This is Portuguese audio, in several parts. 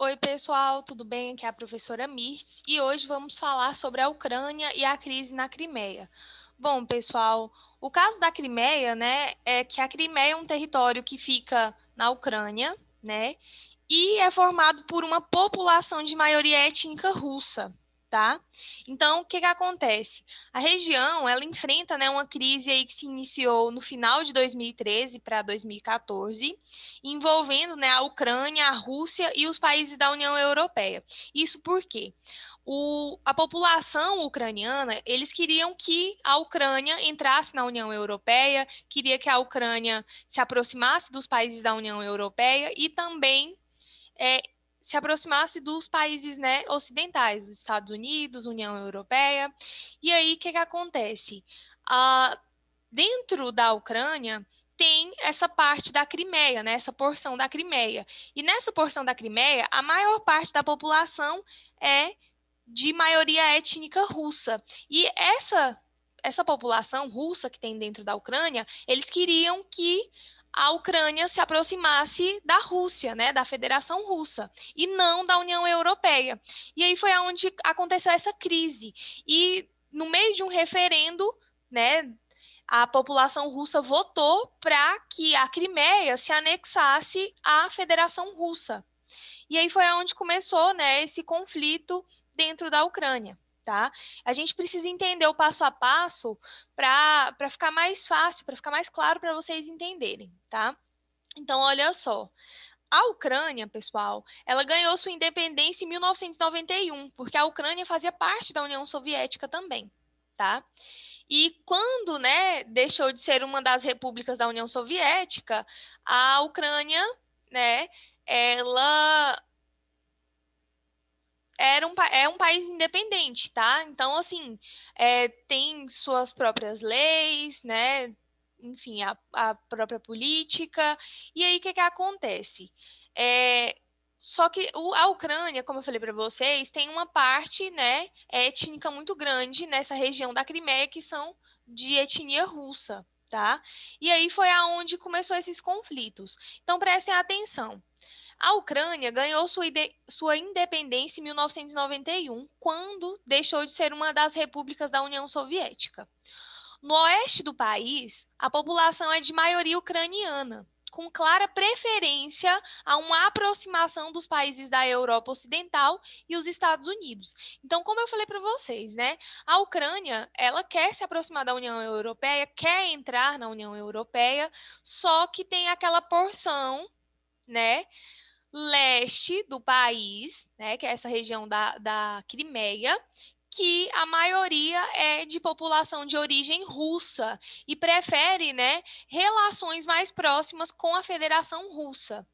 Oi, pessoal, tudo bem? Aqui é a professora Mirtz e hoje vamos falar sobre a Ucrânia e a crise na Crimeia. Bom, pessoal, o caso da Crimeia, né, é que a Crimeia é um território que fica na Ucrânia, né, e é formado por uma população de maioria étnica russa, tá? Então, o que que acontece? A região, ela enfrenta, né, uma crise aí que se iniciou no final de 2013 para 2014, envolvendo, né, a Ucrânia, a Rússia e os países da União Europeia. Isso porque a população ucraniana, eles queriam que a Ucrânia entrasse na União Europeia, queria que a Ucrânia se aproximasse dos países da União Europeia e também é, se aproximasse dos países, né, ocidentais, os Estados Unidos, União Europeia. E aí, o que que acontece? Ah, dentro da Ucrânia, tem essa parte da Crimeia, né, essa porção da Crimeia. E nessa porção da Crimeia, a maior parte da população é de maioria étnica russa. E essa população russa que tem dentro da Ucrânia, eles queriam que a Ucrânia se aproximasse da Rússia, né, da Federação Russa, e não da União Europeia. E aí foi onde aconteceu essa crise. E no meio de um referendo, né, a população russa votou para que a Crimeia se anexasse à Federação Russa. E aí foi onde começou, né, esse conflito dentro da Ucrânia. Tá? A gente precisa entender o passo a passo para ficar mais fácil, para ficar mais claro para vocês entenderem, tá? Então, olha só. A Ucrânia, pessoal, ela ganhou sua independência em 1991, porque a Ucrânia fazia parte da União Soviética também, tá? E quando, né, deixou de ser uma das repúblicas da União Soviética, a Ucrânia, né, ela é um país independente, tá? Então, assim, tem suas próprias leis, né? Enfim, a própria política. E aí, o que que acontece? É, só que a Ucrânia, como eu falei para vocês, tem uma parte, né, étnica muito grande nessa região da Crimeia que são de etnia russa, tá? E aí foi aonde começou esses conflitos. Então, prestem atenção. A Ucrânia ganhou sua independência em 1991, quando deixou de ser uma das repúblicas da União Soviética. No oeste do país, a população é de maioria ucraniana, com clara preferência a uma aproximação dos países da Europa Ocidental e os Estados Unidos. Então, como eu falei para vocês, né, a Ucrânia, ela quer se aproximar da União Europeia, quer entrar na União Europeia, só que tem aquela porção, né, leste do país, né, que é essa região da Crimeia, que a maioria é de população de origem russa e prefere, né, relações mais próximas com a Federação Russa.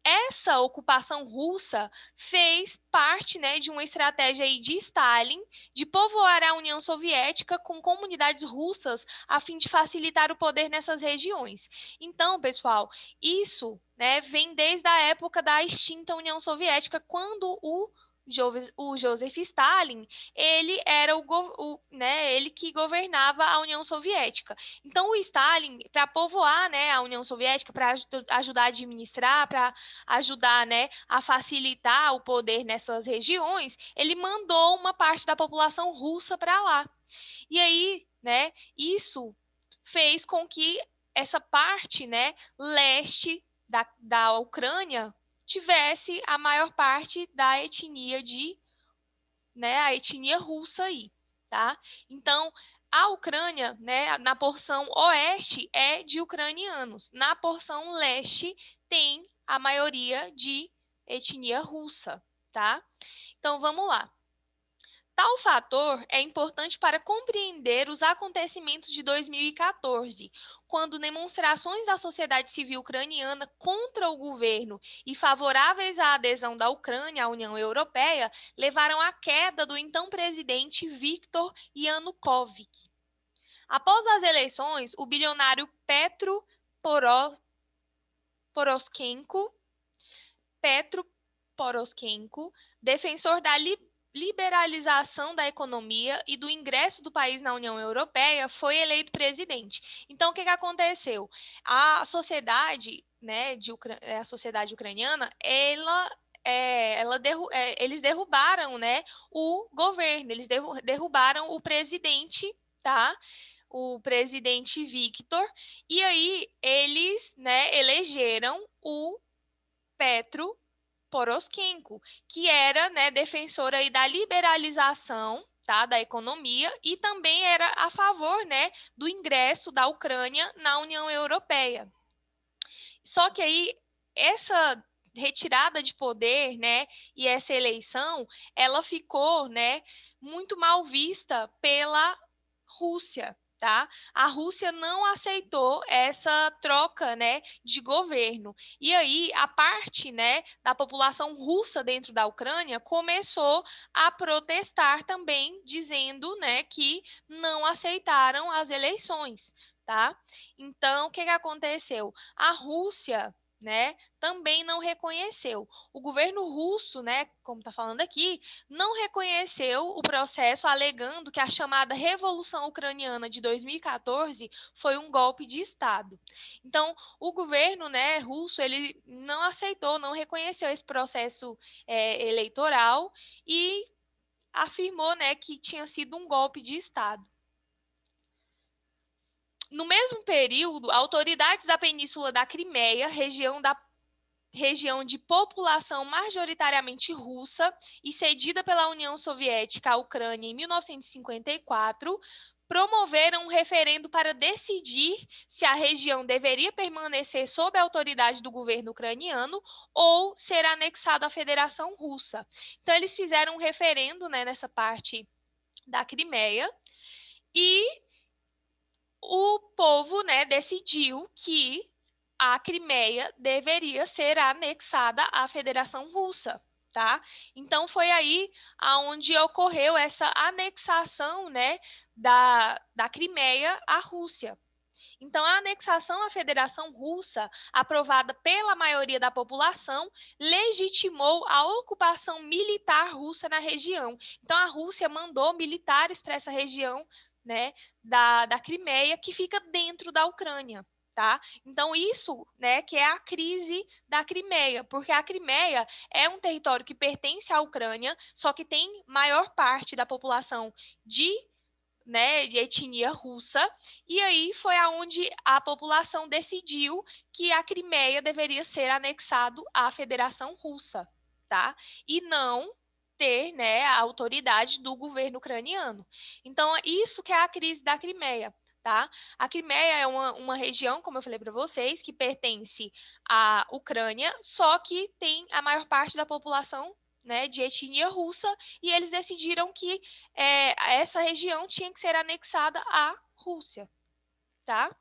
Essa ocupação russa fez parte, né, de uma estratégia aí de Stalin de povoar a União Soviética com comunidades russas a fim de facilitar o poder nessas regiões. Então, pessoal, isso, né, vem desde a época da extinta União Soviética, quando o Joseph Stalin, ele era né, ele que governava a União Soviética. Então, o Stalin, para povoar, né, a União Soviética, para ajudar a administrar, para ajudar, né, a facilitar o poder nessas regiões, ele mandou uma parte da população russa para lá. E aí, né, isso fez com que essa parte, né, leste da Ucrânia tivesse a maior parte da etnia né, a etnia russa aí, tá? Então, a Ucrânia, né, na porção oeste é de ucranianos, na porção leste tem a maioria de etnia russa, tá? Então, vamos lá. Tal fator é importante para compreender os acontecimentos de 2014, quando demonstrações da sociedade civil ucraniana contra o governo e favoráveis à adesão da Ucrânia à União Europeia levaram à queda do então presidente Viktor Yanukovych. Após as eleições, o bilionário Poroshenko, Petro Poroshenko, defensor da liberalização da economia e do ingresso do país na União Europeia, foi eleito presidente. Então, o que que aconteceu? A sociedade, né, a sociedade ucraniana, eles derrubaram, né, o governo, eles derrubaram o presidente, tá? O presidente Victor, e aí eles, né, elegeram o Petro Poroshenko, que era, né, defensor aí da liberalização, tá, da economia e também era a favor, né, do ingresso da Ucrânia na União Europeia. Só que aí essa retirada de poder, né, e essa eleição, ela ficou, né, muito mal vista pela Rússia, tá? A Rússia não aceitou essa troca, né, de governo. E aí a parte, né, da população russa dentro da Ucrânia começou a protestar também, dizendo, né, que não aceitaram as eleições, tá? Então, o que que aconteceu? A Rússia, né, também não reconheceu. O governo russo, né, como está falando aqui, não reconheceu o processo, alegando que a chamada Revolução Ucraniana de 2014 foi um golpe de Estado. Então, o governo, né, russo, ele não aceitou, não reconheceu esse processo eleitoral e afirmou, né, que tinha sido um golpe de Estado. No mesmo período, autoridades da Península da Crimeia, região de população majoritariamente russa e cedida pela União Soviética à Ucrânia em 1954, promoveram um referendo para decidir se a região deveria permanecer sob a autoridade do governo ucraniano ou ser anexada à Federação Russa. Então, eles fizeram um referendo, né, nessa parte da Crimeia e o povo, né, decidiu que a Crimeia deveria ser anexada à Federação Russa, tá? Então foi aí aonde ocorreu essa anexação, né, da Crimeia à Rússia. Então, a anexação à Federação Russa, aprovada pela maioria da população, legitimou a ocupação militar russa na região. Então, a Rússia mandou militares para essa região, né, da Crimeia, que fica dentro da Ucrânia. Tá? Então, isso, né, que é a crise da Crimeia, porque a Crimeia é um território que pertence à Ucrânia, só que tem maior parte da população de, né, de etnia russa, e aí foi aonde a população decidiu que a Crimeia deveria ser anexado à Federação Russa, tá? E não ter, né, a autoridade do governo ucraniano. Então, isso que é a crise da Crimeia. Tá? A Crimeia é uma região, como eu falei para vocês, que pertence à Ucrânia, só que tem a maior parte da população, né, de etnia russa, e eles decidiram que essa região tinha que ser anexada à Rússia, tá?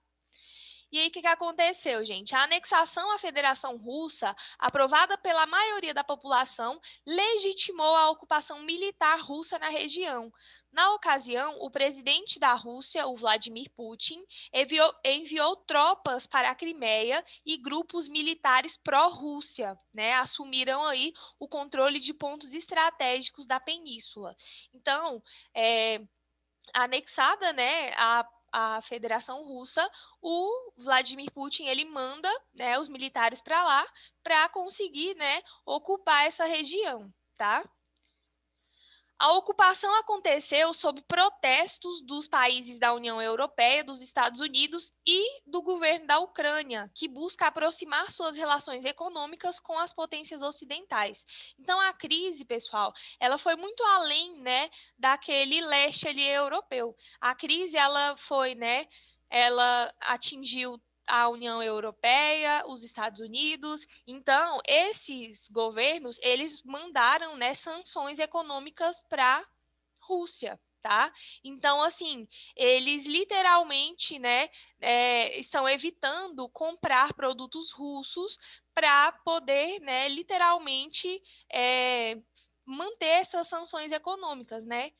E aí, o que que aconteceu, gente? A anexação à Federação Russa, aprovada pela maioria da população, legitimou a ocupação militar russa na região. Na ocasião, o presidente da Rússia, o Vladimir Putin, enviou tropas para a Crimeia e grupos militares pró-Rússia, né, assumiram aí o controle de pontos estratégicos da península. Então, anexada, né, a Federação Russa, o Vladimir Putin ele manda, né, os militares para lá para conseguir, né, ocupar essa região, tá? A ocupação aconteceu sob protestos dos países da União Europeia, dos Estados Unidos e do governo da Ucrânia, que busca aproximar suas relações econômicas com as potências ocidentais. Então, a crise, pessoal, ela foi muito além, né, daquele leste ali europeu. A crise, ela foi, né, ela atingiu a União Europeia, os Estados Unidos. Então, esses governos, eles mandaram, né, sanções econômicas para a Rússia, tá? Então, assim, eles literalmente, né, estão evitando comprar produtos russos para poder, né, literalmente manter essas sanções econômicas, né?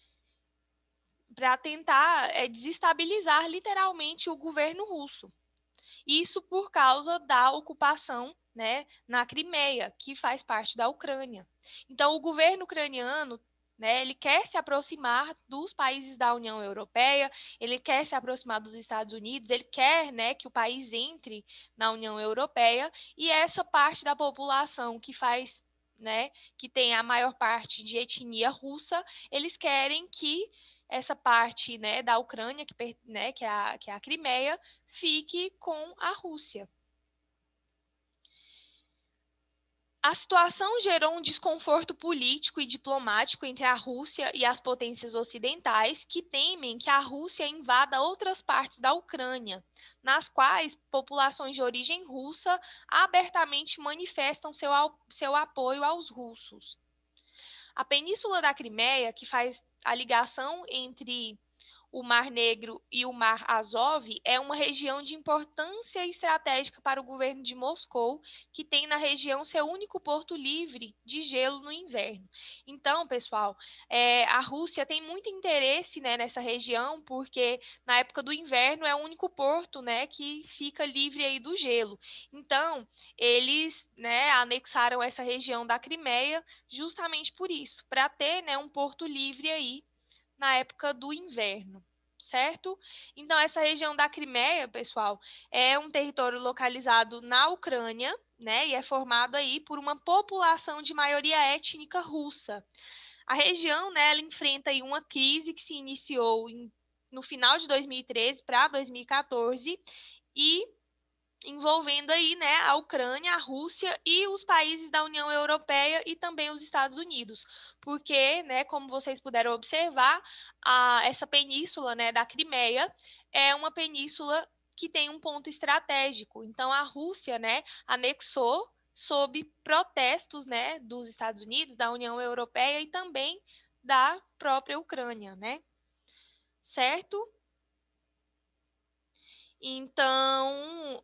Para tentar desestabilizar literalmente o governo russo. Isso por causa da ocupação, né, na Crimeia, que faz parte da Ucrânia. Então, o governo ucraniano, né, ele quer se aproximar dos países da União Europeia, ele quer se aproximar dos Estados Unidos, ele quer, né, que o país entre na União Europeia, e essa parte da população que faz, né, que tem a maior parte de etnia russa, eles querem que essa parte, né, da Ucrânia, né, que é a Crimeia, fique com a Rússia. A situação gerou um desconforto político e diplomático entre a Rússia e as potências ocidentais, que temem que a Rússia invada outras partes da Ucrânia, nas quais populações de origem russa abertamente manifestam seu apoio aos russos. A Península da Crimeia, que faz a ligação entre o Mar Negro e o Mar Azov, é uma região de importância estratégica para o governo de Moscou, que tem na região seu único porto livre de gelo no inverno. Então, pessoal, a Rússia tem muito interesse, né, nessa região, porque na época do inverno é o único porto, né, que fica livre aí do gelo. Então, eles, né, anexaram essa região da Crimeia justamente por isso, para ter, né, um porto livre aí na época do inverno, certo? Então, essa região da Crimeia, pessoal, é um território localizado na Ucrânia, né, e é formado aí por uma população de maioria étnica russa. A região, né, ela enfrenta aí uma crise que se iniciou no final de 2013 para 2014 e envolvendo aí, né, a Ucrânia, a Rússia e os países da União Europeia e também os Estados Unidos, porque, né, como vocês puderam observar, essa península, né, da Crimeia é uma península que tem um ponto estratégico. Então, a Rússia, né, anexou sob protestos, né, dos Estados Unidos, da União Europeia e também da própria Ucrânia, né? Certo? Então,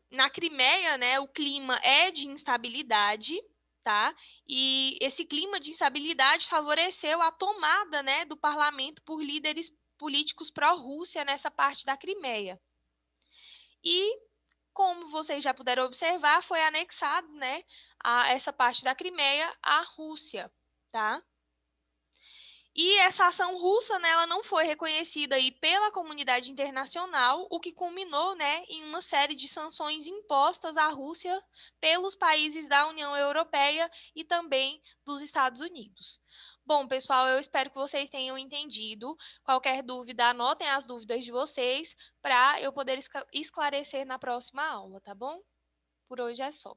na Crimeia, né, o clima é de instabilidade, tá? E esse clima de instabilidade favoreceu a tomada, né, do parlamento por líderes políticos pró-Rússia nessa parte da Crimeia. E, como vocês já puderam observar, foi anexado, né, essa parte da Crimeia à Rússia, tá? E essa ação russa, né, ela não foi reconhecida aí pela comunidade internacional, o que culminou, né, em uma série de sanções impostas à Rússia pelos países da União Europeia e também dos Estados Unidos. Bom, pessoal, eu espero que vocês tenham entendido. Qualquer dúvida, anotem as dúvidas de vocês para eu poder esclarecer na próxima aula, tá bom? Por hoje é só.